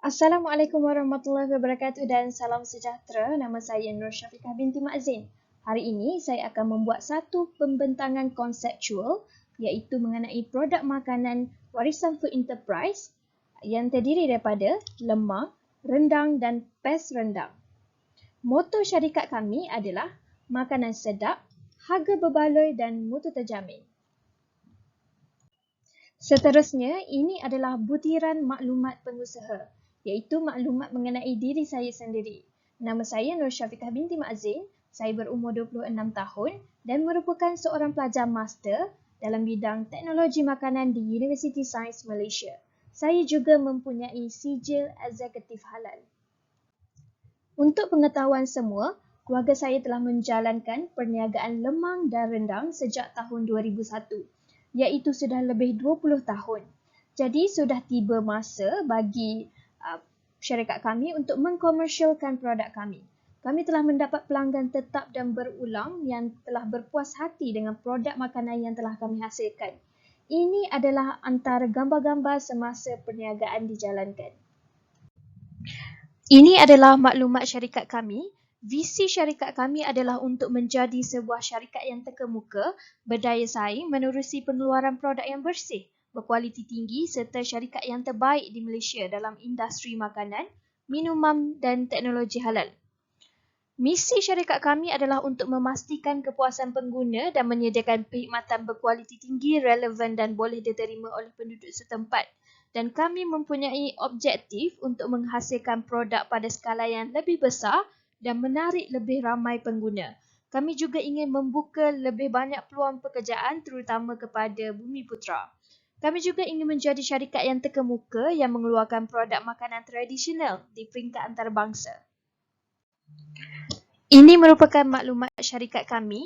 Assalamualaikum warahmatullahi wabarakatuh dan salam sejahtera. Nama saya Nur Syafiqah binti Mak Zain. Hari ini saya akan membuat satu pembentangan konseptual iaitu mengenai produk makanan warisan Food Enterprise yang terdiri daripada lemang, rendang dan pes rendang. Moto syarikat kami adalah makanan sedap, harga berbaloi dan mutu terjamin. Seterusnya, ini adalah butiran maklumat pengusaha, iaitu maklumat mengenai diri saya sendiri. Nama saya Nur Syafiqah binti Mak Zain, saya berumur 26 tahun dan merupakan seorang pelajar master dalam bidang teknologi makanan di University Science Malaysia. Saya juga mempunyai sijil eksekutif halal. Untuk pengetahuan semua, keluarga saya telah menjalankan perniagaan lemang dan rendang sejak tahun 2001. Iaitu sudah lebih 20 tahun. Jadi sudah tiba masa bagi syarikat kami untuk mengkomersialkan produk kami. Kami telah mendapat pelanggan tetap dan berulang yang telah berpuas hati dengan produk makanan yang telah kami hasilkan. Ini adalah antara gambar-gambar semasa perniagaan dijalankan. Ini adalah maklumat syarikat kami. Visi syarikat kami adalah untuk menjadi sebuah syarikat yang terkemuka, berdaya saing menerusi pengeluaran produk yang bersih, berkualiti tinggi serta syarikat yang terbaik di Malaysia dalam industri makanan, minuman dan teknologi halal. Misi syarikat kami adalah untuk memastikan kepuasan pengguna dan menyediakan perkhidmatan berkualiti tinggi, relevan dan boleh diterima oleh penduduk setempat. Dan kami mempunyai objektif untuk menghasilkan produk pada skala yang lebih besar dan menarik lebih ramai pengguna. Kami juga ingin membuka lebih banyak peluang pekerjaan terutama kepada Bumiputera. Kami juga ingin menjadi syarikat yang terkemuka yang mengeluarkan produk makanan tradisional di peringkat antarabangsa. Ini merupakan maklumat syarikat kami.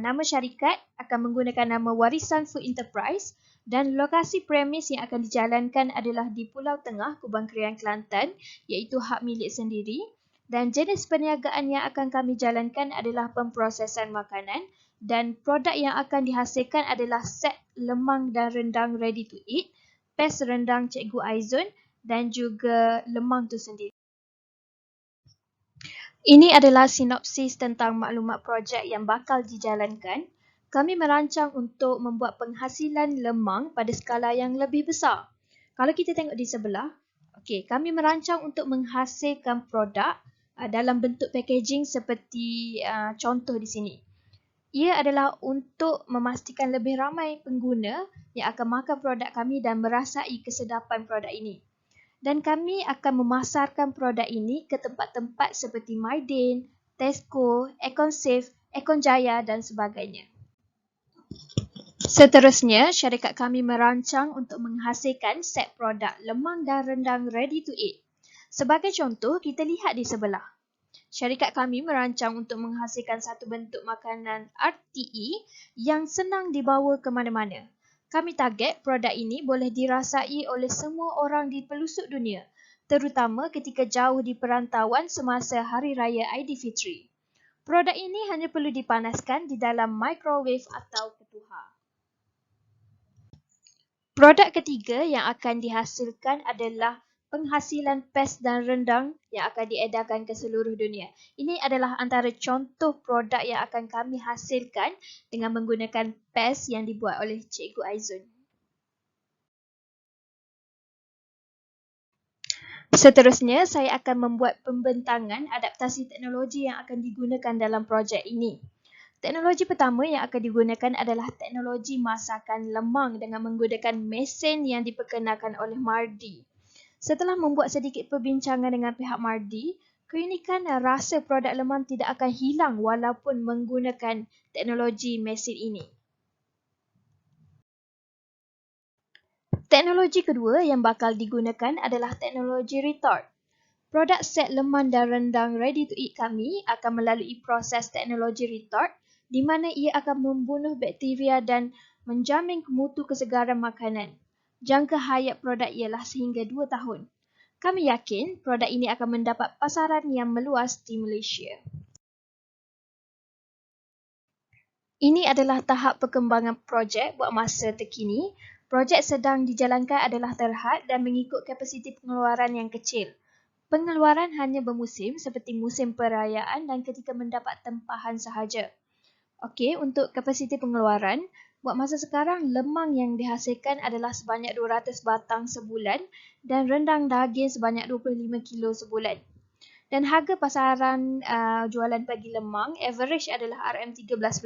Nama syarikat akan menggunakan nama Warisan Food Enterprise dan lokasi premis yang akan dijalankan adalah di Pulau Tengah, Kubang Krian, Kelantan iaitu hak milik sendiri. Dan jenis perniagaan yang akan kami jalankan adalah pemprosesan makanan dan produk yang akan dihasilkan adalah set lemang dan rendang ready to eat, pes rendang Cikgu Aizun dan juga lemang tu sendiri. Ini adalah sinopsis tentang maklumat projek yang bakal dijalankan. Kami merancang untuk membuat penghasilan lemang pada skala yang lebih besar. Kalau kita tengok di sebelah, kami merancang untuk menghasilkan produk dalam bentuk packaging seperti contoh di sini. Ia adalah untuk memastikan lebih ramai pengguna yang akan makan produk kami dan merasai kesedapan produk ini. Dan kami akan memasarkan produk ini ke tempat-tempat seperti Mydin, Tesco, Econsafe, Econjaya dan sebagainya. Seterusnya, syarikat kami merancang untuk menghasilkan set produk lemang dan rendang ready to eat. Sebagai contoh, kita lihat di sebelah. Syarikat kami merancang untuk menghasilkan satu bentuk makanan RTE yang senang dibawa ke mana-mana. Kami target produk ini boleh dirasai oleh semua orang di pelosok dunia, terutama ketika jauh di perantauan semasa Hari Raya Aidilfitri. Produk ini hanya perlu dipanaskan di dalam microwave atau ketuhar. Produk ketiga yang akan dihasilkan adalah penghasilan pes dan rendang yang akan diedarkan ke seluruh dunia. Ini adalah antara contoh produk yang akan kami hasilkan dengan menggunakan pes yang dibuat oleh Cikgu Aizun. Seterusnya, saya akan membuat pembentangan adaptasi teknologi yang akan digunakan dalam projek ini. Teknologi pertama yang akan digunakan adalah teknologi masakan lemang dengan menggunakan mesin yang diperkenalkan oleh Mardi. Setelah membuat sedikit perbincangan dengan pihak Mardi, keunikan rasa produk lemang tidak akan hilang walaupun menggunakan teknologi mesin ini. Teknologi kedua yang bakal digunakan adalah teknologi retard. Produk set lemang dan rendang ready to eat kami akan melalui proses teknologi retard di mana ia akan membunuh bakteria dan menjamin mutu kesegaran makanan. Jangka hayat produk ialah sehingga 2 tahun. Kami yakin produk ini akan mendapat pasaran yang meluas di Malaysia. Ini adalah tahap perkembangan projek buat masa terkini. Projek sedang dijalankan adalah terhad dan mengikut kapasiti pengeluaran yang kecil. Pengeluaran hanya bermusim seperti musim perayaan dan ketika mendapat tempahan sahaja. Okey, untuk kapasiti pengeluaran, buat masa sekarang lemang yang dihasilkan adalah sebanyak 200 batang sebulan dan rendang daging sebanyak 25 kilo sebulan. Dan harga pasaran jualan bagi lemang average adalah RM13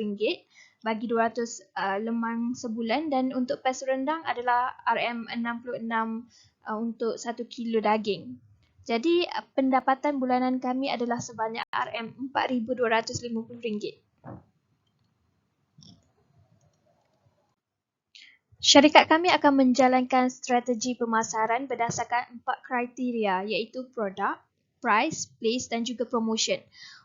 bagi 200 lemang sebulan, dan untuk pes rendang adalah RM66 untuk 1 kilo daging. Jadi pendapatan bulanan kami adalah sebanyak RM4,250. Syarikat kami akan menjalankan strategi pemasaran berdasarkan 4 kriteria, iaitu produk, price, place dan juga promotion.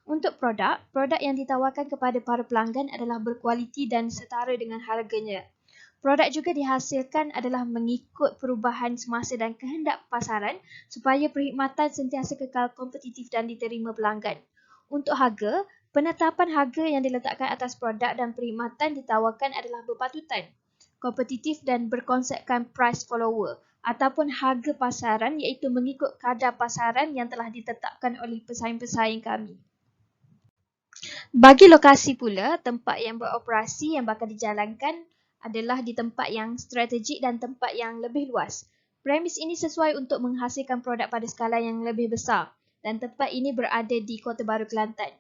Untuk produk yang ditawarkan kepada para pelanggan adalah berkualiti dan setara dengan harganya. Produk juga dihasilkan adalah mengikut perubahan semasa dan kehendak pasaran supaya perkhidmatan sentiasa kekal kompetitif dan diterima pelanggan. Untuk harga, penetapan harga yang diletakkan atas produk dan perkhidmatan ditawarkan adalah berpatutan, kompetitif dan berkonsepkan price follower ataupun harga pasaran, iaitu mengikut kadar pasaran yang telah ditetapkan oleh pesaing-pesaing kami. Bagi lokasi pula, tempat yang beroperasi yang bakal dijalankan adalah di tempat yang strategik dan tempat yang lebih luas. Premis ini sesuai untuk menghasilkan produk pada skala yang lebih besar dan tempat ini berada di Kota Baru, Kelantan.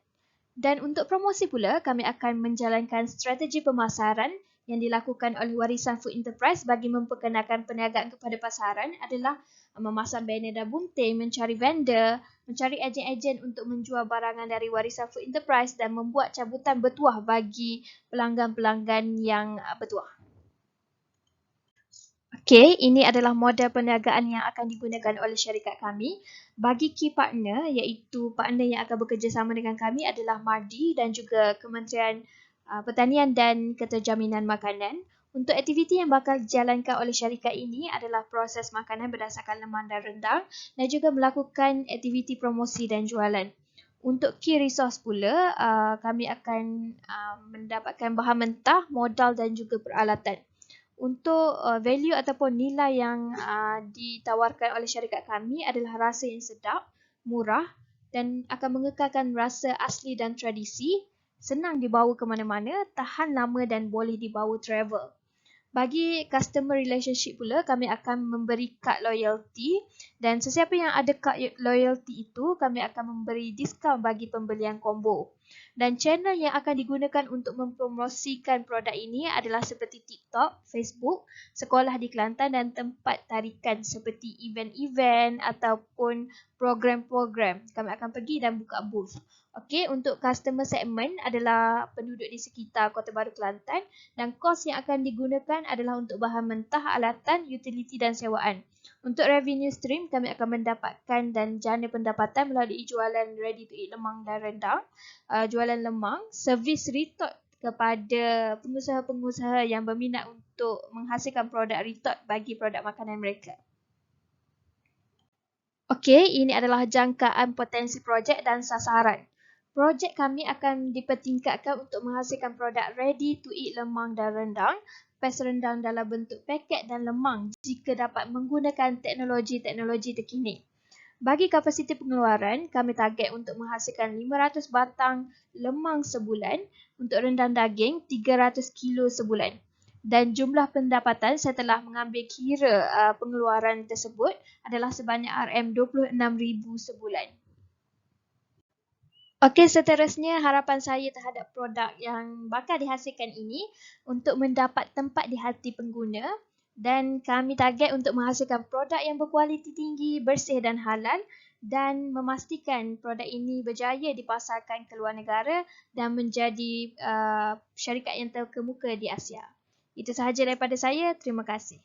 Dan untuk promosi pula, kami akan menjalankan strategi pemasaran yang dilakukan oleh Warisan Food Enterprise bagi memperkenalkan perniagaan kepada pasaran adalah memasang banner dan bunting, mencari vendor, mencari ejen-ejen untuk menjual barangan dari Warisan Food Enterprise dan membuat cabutan bertuah bagi pelanggan-pelanggan yang bertuah. Okey, ini adalah model perniagaan yang akan digunakan oleh syarikat kami. Bagi key partner, iaitu partner yang akan bekerjasama dengan kami adalah MARDI dan juga Kementerian Pertanian dan Keterjaminan Makanan. Untuk aktiviti yang bakal dijalankan oleh syarikat ini adalah proses makanan berdasarkan lemang dan rendang dan juga melakukan aktiviti promosi dan jualan. Untuk key resource pula, kami akan mendapatkan bahan mentah, modal dan juga peralatan. Untuk value ataupun nilai yang ditawarkan oleh syarikat kami adalah rasa yang sedap, murah dan akan mengekalkan rasa asli dan tradisi, senang dibawa ke mana-mana, tahan lama dan boleh dibawa travel. Bagi customer relationship pula, kami akan memberi kad loyalty dan sesiapa yang ada kad loyalty itu, kami akan memberi diskaun bagi pembelian combo. Dan channel yang akan digunakan untuk mempromosikan produk ini adalah seperti TikTok, Facebook, sekolah di Kelantan dan tempat tarikan seperti event-event ataupun program-program. Kami akan pergi dan buka booth. Okey, untuk customer segment adalah penduduk di sekitar Kota Baru, Kelantan dan kos yang akan digunakan adalah untuk bahan mentah, alatan, utility dan sewaan. Untuk revenue stream, kami akan mendapatkan dan jana pendapatan melalui jualan ready to eat lemang dan rendang, jualan lemang, servis retort kepada pengusaha-pengusaha yang berminat untuk menghasilkan produk retort bagi produk makanan mereka. Okey, ini adalah jangkaan potensi projek dan sasaran. Projek kami akan dipertingkatkan untuk menghasilkan produk ready to eat lemang dan rendang, pes rendang dalam bentuk paket dan lemang jika dapat menggunakan teknologi-teknologi terkini. Bagi kapasiti pengeluaran, kami target untuk menghasilkan 500 batang lemang sebulan, untuk rendang daging 300 kilo sebulan. Dan jumlah pendapatan setelah mengambil kira pengeluaran tersebut adalah sebanyak RM26,000 sebulan. Okey, seterusnya harapan saya terhadap produk yang bakal dihasilkan ini untuk mendapat tempat di hati pengguna dan kami target untuk menghasilkan produk yang berkualiti tinggi, bersih dan halal dan memastikan produk ini berjaya dipasarkan ke luar negara dan menjadi syarikat yang terkemuka di Asia. Itu sahaja daripada saya. Terima kasih.